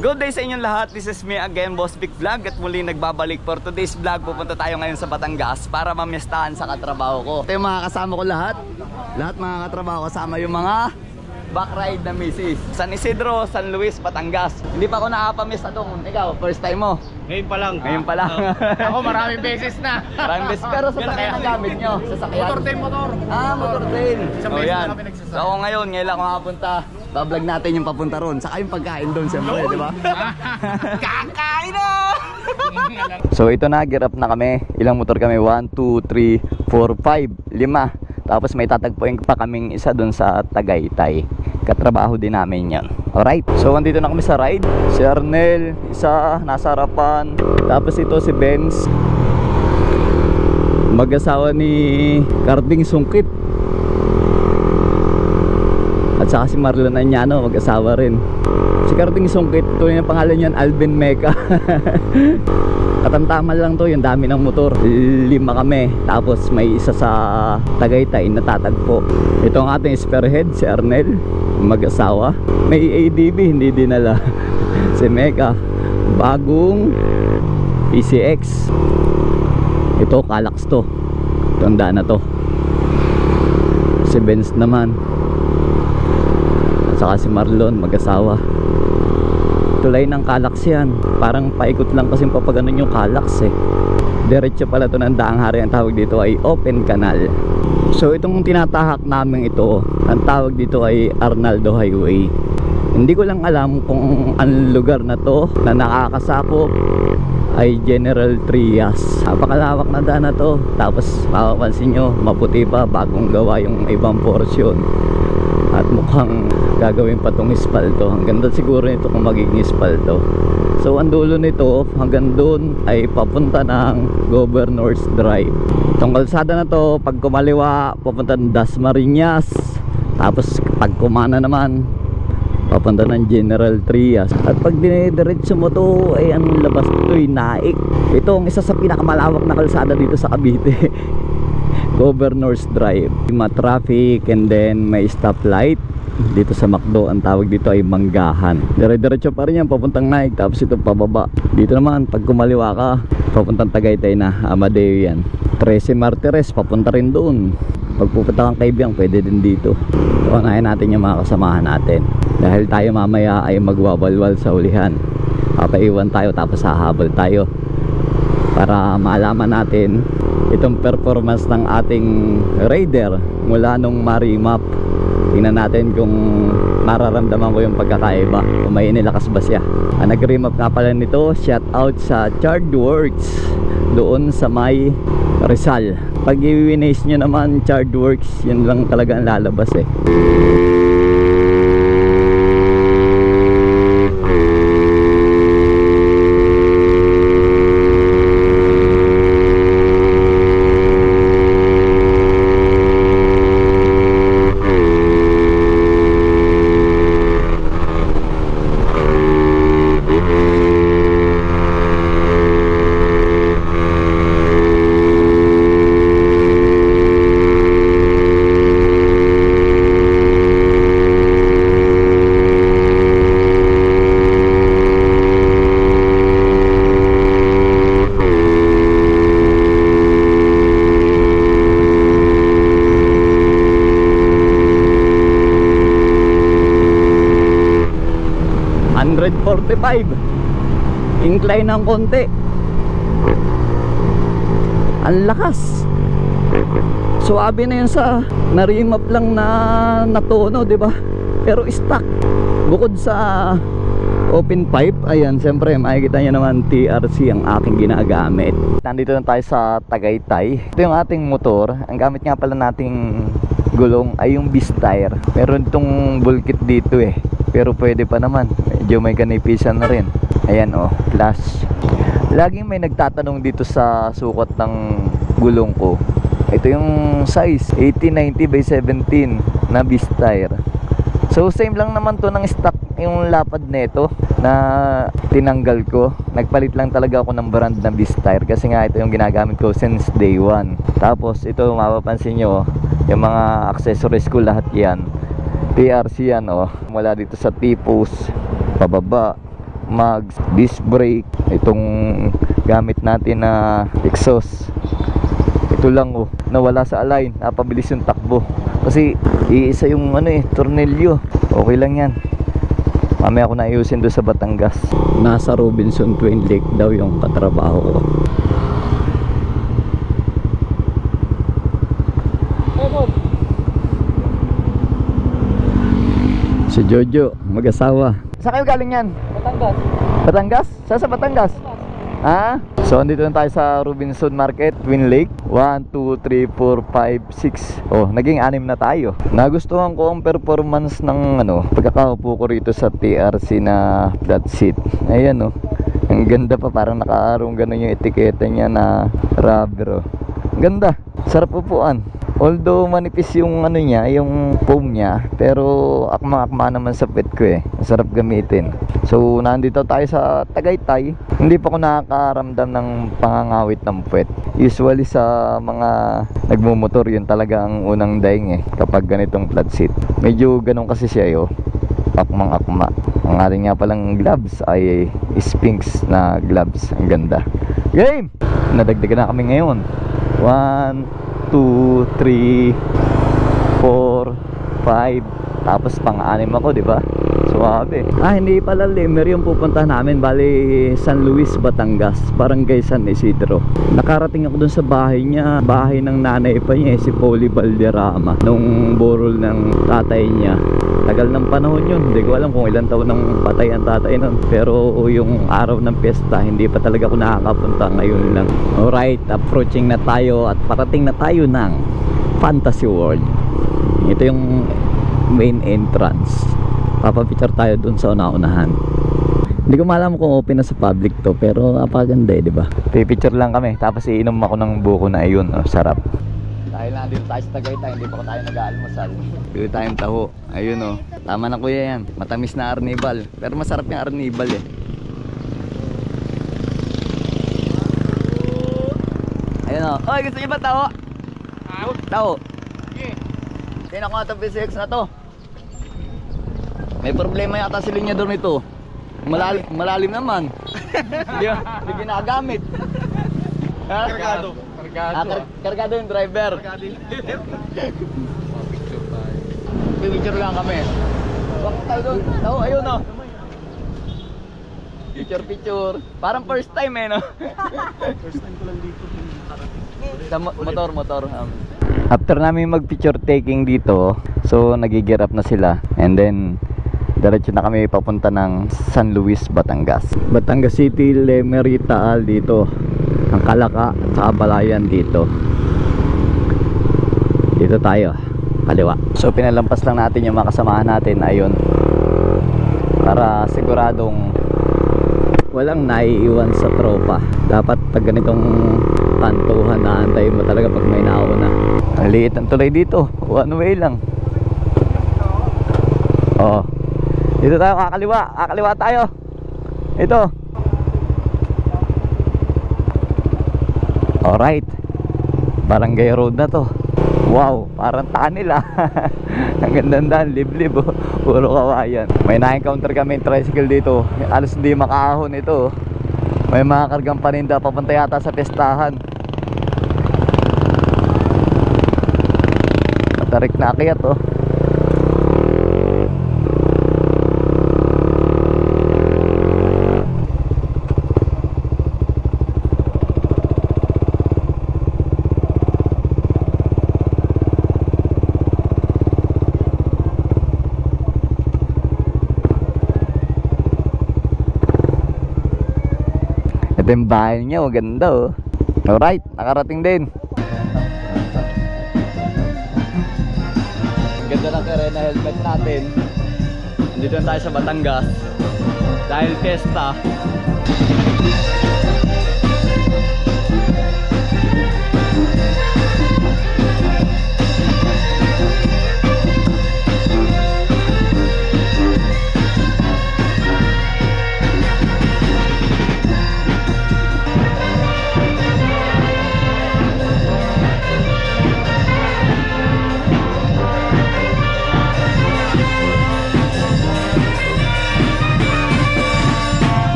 Good day sa inyong lahat. This is me again, Boss Vic Vlog. At muli nagbabalik for today's vlog. Pupunta tayo ngayon sa Batangas para mamiestahan sa katrabaho ko. Ito yung mga kasama ko lahat. Lahat mga katrabaho kasama yung mga backride na misis. San Isidro, San Luis, Batangas. Hindi pa ako nakapamiesta doon. Ikaw, first time mo? Ngayon pa lang. Ngayon pa lang. Ako maraming beses na. Maraming beses. Pero sasakyan na gamit nyo. Sasakyan. Motor train motor. Motor train. Isang beses na kami nagsasakyan. So ako ngayon lang ako makapunta. Bablog natin yung papunta ron. Saka yung pagkain doon siyempre, di ba? Kakain na! So ito na, gear up na kami. Ilang motor kami? 1, 2, 3, 4, 5, 5. Tapos may tatagpuin pa kaming isa doon sa Tagaytay. Katrabaho din namin yan. Alright, so andito na kami sa ride. Si Arnel, isa, nasa harapan. Tapos ito si Benz, mag-asawa ni Carding Sungkit. At saka si Marlon Añano, mag-asawa rin. Si Carding Sungkit, ito yung pangalan niyan, Alvin Meca. Katamtaman lang to, yung dami ng motor. 5 kami. Tapos may isa sa Tagaytay na tatagpo. Ito ang ating spearhead, si Arnel, mag-asawa. May ADB, hindi dinala. Si Meca, bagong PCX. Ito, Kalax to. Tanda na to. Si Benz naman. At saka si Marlon, mag-asawa. Tulay ng Kalax yan. Parang paikot lang kasi papaganon yung Kalax eh. Diretso pala to ng Daang Hari. Ang tawag dito ay open canal. So itong tinatahak namin ito, ang tawag dito ay Arnaldo Highway. Hindi ko lang alam kung ang lugar na to na nakakasakop ay General Trias. Napakalawak na daan na to. Tapos mapapansin nyo, maputi pa, bagong gawa yung ibang portion. At mukhang gagawin pa tong espalto. Ang ganda siguro nito kung magiging espalto. So ang dulo nito hanggang doon ay papunta ng Governor's Drive. Itong kalsada na to, pag kumaliwa papunta ng Dasmariñas. Tapos pag kumana naman papunta ng General Trias. At pag dinidiretso mo to ay ang labas nito ay Naik. Ito ang isa sa pinakamalawak na kalsada dito sa Cavite. Governor's Drive. Ma-traffic and then may stoplight. Dito sa Macdo, ang tawag dito ay Manggahan. Dire-diretso pa rin yan papuntang Naik. Tapos ito pababa. Dito naman pag kumaliwa ka papuntang Tagaytay na, Amadeo yan. 13 Martires papunta rin doon. Pag pupunta kang Kaibiyang pwede din dito. So unahin natin yung mga kasamahan natin. Dahil tayo mamaya ay magwawalwal sa ulihan. Papaiwan tayo tapos hahabol tayo para malaman natin itong performance ng ating raider mula nung Marimap. Tingnan natin kung mararamdaman ko yung pagkakaiba, kung may inilakas ba siya. Nag-remap nga pala nito, shout out sa Chargedworks doon sa may Rizal. Pag i-winace nyo naman Chargedworks, yun lang talaga ang lalabas eh. Incline ng konti. Ang lakas. Suabe na yun sa narimap lang na tono, di ba? Pero stuck. Bukod sa open pipe, ayan, siyempre makikita nyo naman TRC ang aking ginagamit. Nandito na tayo sa Tagaytay. Ito yung ating motor. Ang gamit nga pala nating gulong ay yung Bistire. Meron itong bulkit dito eh, pero pwede pa naman. Medyo may kanipisan na rin. Ayan oh, flash. Laging may nagtatanong dito sa sukat ng gulong ko. Ito yung size 1890 by 17 na Bistire. So same lang naman to ng stock yung lapad nito na tinanggal ko. Nagpalit lang talaga ako ng brand na Bistire kasi nga ito yung ginagamit ko since day 1. Tapos ito mapapansin nyo, yung mga accessories ko lahat yan TRC yan oh. Mula dito sa T-post pababa mags, disc brake, itong gamit natin na exhaust. Ito lang oh, nawala sa align, napabilis yung takbo. Kasi iisa yung tornilyo. Okay lang yan. Mamaya ako na ayusin doon sa Batangas. Nasa Robinson Twin Lake daw yung katrabaho ko. Si Jojo, mag-asawa. Saan kayo galing yan? Batangas. Batangas? Saan sa Batangas? Ha? So andito na tayo sa Robinson Market, Twin Lake. 1, 2, 3, 4, 5, 6. Oh, naging 6 na tayo. Nagustuhan ko ang performance ng pagkakaupo ko rito sa TRC na flat seat. Ayan oh. Ang ganda pa, parang nakaarong ganun yung etiketa niya na rubber oh. Ganda. Sarap upuan. Although manipis yung niya, yung foam niya, pero akma-akma naman sa pet ko eh. Masarap gamitin. So nandito tayo sa Tagaytay. Hindi pa ako nakakaramdam ng pangangawit ng puwet. Usually sa mga nagmumotor, yun talaga ang unang daing eh, kapag ganitong flat seat. Medyo ganun kasi siya yo, akmang-akma. Ang ating nga palang gloves ay Sphinx na gloves. Ang ganda. Game! Nadagdagan na kami ngayon. 1, 2, 3, 4, 5. Tapos pang-anim ako, di ba? Suwabe. Hindi pala Lemer yung pupunta namin. Bali San Luis, Batangas, Barangay San Isidro. Nakarating ako dun sa bahay niya. Bahay ng nanay pa niya, si Polly Valderrama, nung burol ng tatay niya. Tagal ng panahon yun. Hindi ko alam kung ilang taon nang patay ang tatay nun. Pero yung araw ng piyesta, hindi pa talaga ako nakakapunta. Ngayon lang. Alright, approaching na tayo at parating na tayo ng Fantasy World. Ito yung main entrance. Papapicture tayo dun sa una-unahan. Hindi ko maalam kung open na sa public to, pero napakaganda eh, di ba? Pipicture lang kami, tapos iinom ako ng buko na ayun. Oh, sarap. Dahil nandito tayo sa Tagaytay, hindi pa tayo nag-aalmusal. Bili tayong taho. Ayun oh. Tama na kuya yan. Matamis na arnibal. Pero masarap yung arnibal eh. Ayun oh. Oy, gusto niyo ba taho? Taho. Sige. Tingnan ko nga itong PCX na to. May problema yata si linyador nito. Malalim naman. Hindi ginagamit. Kargado. Kargado yung driver. Picture lang kami. Bakit tayo doon? Ayun o. Picture. Parang first time eh no? First time ko lang dito. Sa motor. After namin mag picture taking dito, so nagigir up na sila. And then diretso na kami papunta ng San Luis, Batangas. Batangas City, Lemerita dito. Ang Kalaka sa Balayan dito. Dito tayo, kaliwa. So pinalampas lang natin yung mga kasamahan natin. Ayun. Para siguradong walang naiiwan sa tropa. Dapat pag ganitong tantuhan na antayin mo talaga pag may nauna. Ang liit ang tulay dito. One way lang. Oh. Dito tayo, kakaliwa tayo. Ito. Alright. Barangay Road na to. Wow, parang tunnel ah. Ang gandang liblib oh. Puro kawayan. May na-encounter kami yung tricycle dito. Alos hindi makaahon ito. May mga kargang paninda papunta yata sa pestahan. Tarik na akyat oh. Ito yung bahay niya, maganda oh. Alright, nakarating din. Ang ganda ng Carena helmet natin. Nandito na tayo sa Batangas dahil pesta.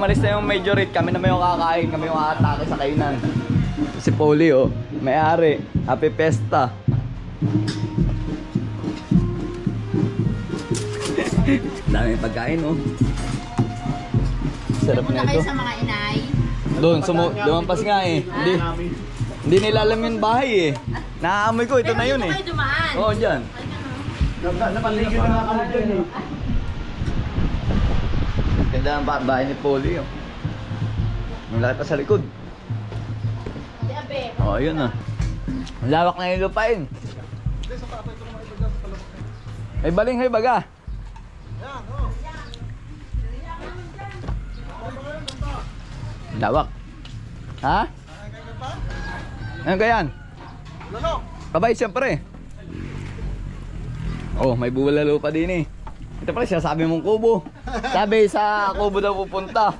umalis na yung majorate, kami na may yung kakain, kami yung aatake sa kainan. Si Polly, oh, may-ari. Happy Pesta. Daming pagkain, oh. Sarap Punta na kayo ito. sa mga inay. Doon, lumampas nga eh. Hindi nila alam yung bahay eh. Naaamoy ko, ito Pero na yun dito eh. kayo dumaan. Oo, dyan. Napaligid na nga kami dyan eh. Ganda ang bahay ni Polly, oh. Ang laki pa sa likod. Di abe. Oo, yun ah. Ang lawak na yung lupain. Ay, baling, hay baga. Lawak. Ha? Ano kayan? Kabay siyempre. Oh, may bulalo pa din eh. Ito pala siya, sabi mong kubo. Sabi sa kubo daw pupunta.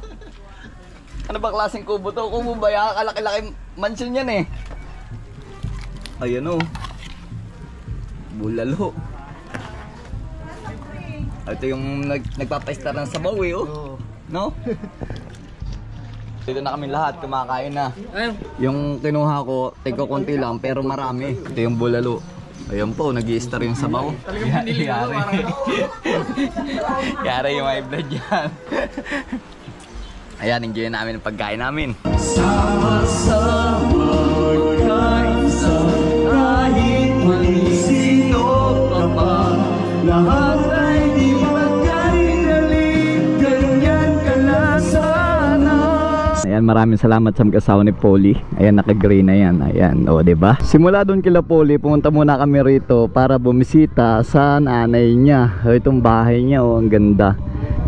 Ano ba klaseng kubo to? Kubo ba yan? Kalaki-laki mansion yan eh. Ayan oh. Bulalo. Ito yung nagpapaistar ng sabaw eh oh. No? Dito na kami lahat, kumakain na. Yung kinuha ko, tigko konti lang pero marami. Ito yung bulalo. Ayan po, nag-i-star yung sabaw. Yari. Yari yung may blood yan. Ayan, enjoy namin ang pagkain namin. Sama-sama kaisa, kahit manisino pa man, lahat ay di magkainali, ganyan ka na sana. Ayan, maraming salamat sa mag-asawa ni Polly. Ayan, naka-gray na yan. Ayan, o, diba? Simula doon kila Polly, pumunta muna kami rito para bumisita sa nanay niya. Itong bahay niya, o, ang ganda.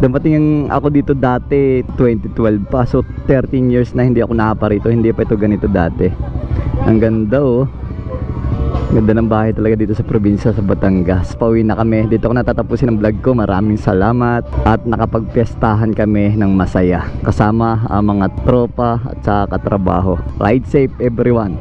Dumating ako dito dati 2012 pa, so 13 years na hindi ako nakaparito. Hindi pa ito ganito dati. Ang ganda oh. Ganda ng bahay talaga dito sa probinsya sa Batangas. Pauwi na kami. Dito ko natatapusin ang vlog ko. Maraming salamat at nakapagpiestahan kami ng masaya kasama ang mga tropa at sa katrabaho. Ride safe everyone.